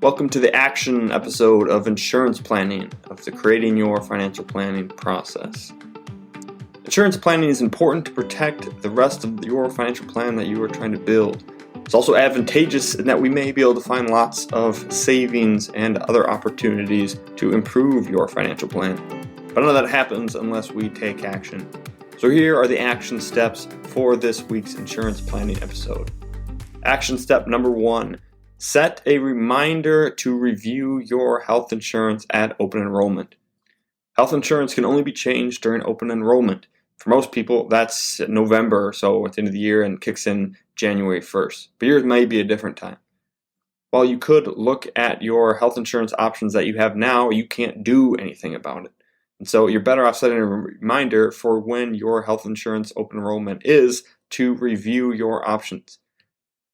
Welcome to the action episode of insurance planning, of the creating your financial planning process. Insurance planning is important to protect the rest of your financial plan that you are trying to build. It's also advantageous in that we may be able to find lots of savings and other opportunities to improve your financial plan. But none of that happens unless we take action. So here are the action steps for this week's insurance planning episode. Action step number 1. Set a reminder to review your health insurance at open enrollment. Health insurance can only be changed during open enrollment. For most people, that's November or so at the end of the year and kicks in January 1st. But yours may be a different time. While you could look at your health insurance options that you have now, you can't do anything about it. And so you're better off setting a reminder for when your health insurance open enrollment is to review your options.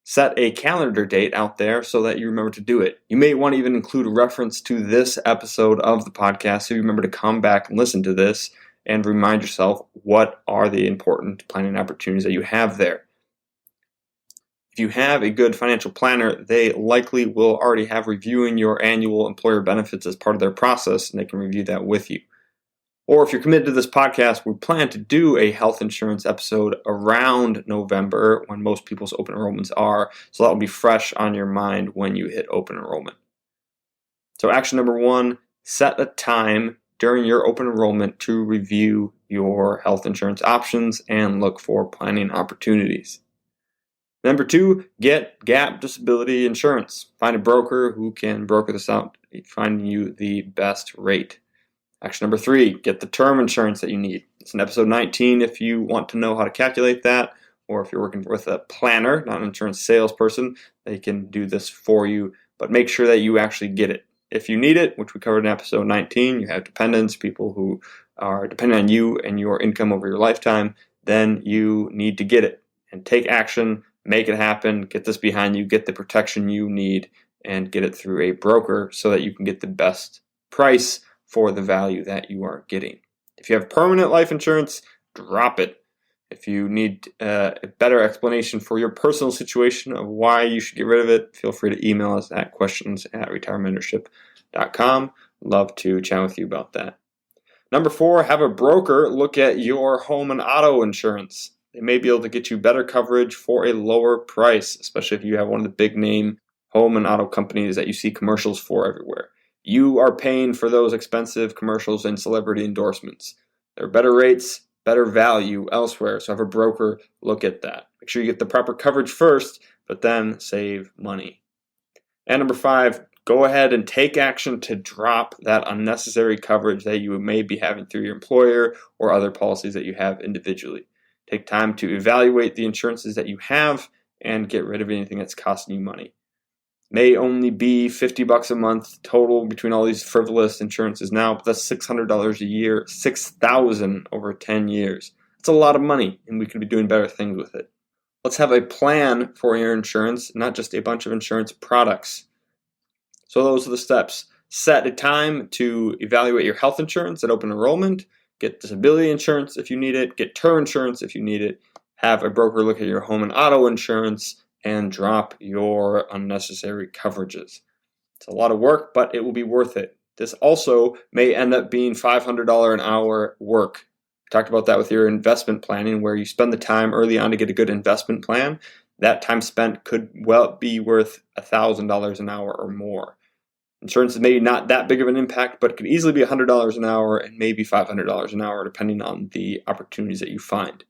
Set a calendar date out there so that you remember to do it. You may want to even include a reference to this episode of the podcast so you remember to come back and listen to this and remind yourself what are the important planning opportunities that you have there. If you have a good financial planner, they likely will already have reviewing your annual employer benefits as part of their process, and they can review that with you. Or if you're committed to this podcast, we plan to do a health insurance episode around November when most people's open enrollments are, so that will be fresh on your mind when you hit open enrollment. So action number 1, set a time during your open enrollment to review your health insurance options and look for planning opportunities. Number 2, get gap disability insurance. Find a broker who can broker this out, find you the best rate. Action number 3, get the term insurance that you need. It's in episode 19 if you want to know how to calculate that, or if you're working with a planner, not an insurance salesperson, they can do this for you, but make sure that you actually get it. If you need it, which we covered in episode 19, you have dependents, people who are dependent on you and your income over your lifetime, then you need to get it and take action, make it happen, get this behind you, get the protection you need, and get it through a broker so that you can get the best price for the value that you are getting. If you have permanent life insurance, drop it. If you need a better explanation for your personal situation of why you should get rid of it, feel free to email us at questions@retirementorship.com. Love to chat with you about that. Number 4, have a broker look at your home and auto insurance. They may be able to get you better coverage for a lower price, especially if you have one of the big name home and auto companies that you see commercials for everywhere. You are paying for those expensive commercials and celebrity endorsements. There are better rates, better value elsewhere, so have a broker look at that. Make sure you get the proper coverage first, but then save money. And number 5, go ahead and take action to drop that unnecessary coverage that you may be having through your employer or other policies that you have individually. Take time to evaluate the insurances that you have and get rid of anything that's costing you money. May only be $50 a month total between all these frivolous insurances now, but that's $600 a year, $6,000 over 10 years. That's a lot of money, and we could be doing better things with it. Let's have a plan for your insurance, not just a bunch of insurance products. So those are the steps. Set a time to evaluate your health insurance at open enrollment, get disability insurance if you need it, get term insurance if you need it, have a broker look at your home and auto insurance, and drop your unnecessary coverages. It's a lot of work, but it will be worth it. This also may end up being $500 an hour work. We talked about that with your investment planning, where you spend the time early on to get a good investment plan. That time spent could well be worth $1,000 an hour or more. Insurance is maybe not that big of an impact, but it could easily be $100 an hour and maybe $500 an hour, depending on the opportunities that you find.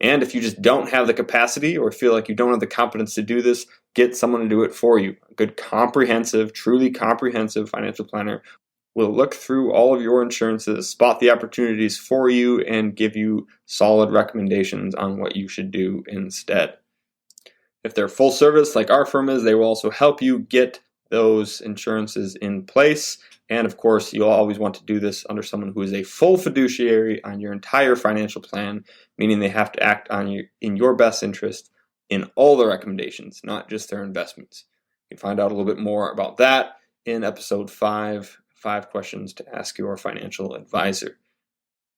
And if you just don't have the capacity or feel like you don't have the competence to do this, get someone to do it for you. A good comprehensive, truly comprehensive financial planner will look through all of your insurances, spot the opportunities for you, and give you solid recommendations on what you should do instead. If they're full service like our firm is, they will also help you get those insurances in place. And of course, you'll always want to do this under someone who is a full fiduciary on your entire financial plan, meaning they have to act on you in your best interest in all the recommendations, not just their investments. You can find out a little bit more about that in episode 5 questions to ask your financial advisor.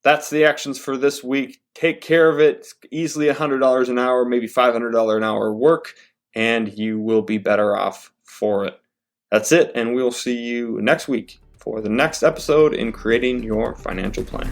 That's the actions for this week. Take care of it. It's easily $100 an hour, maybe $500 an hour work, and you will be better off for it. That's it, and we'll see you next week for the next episode in creating your financial plan.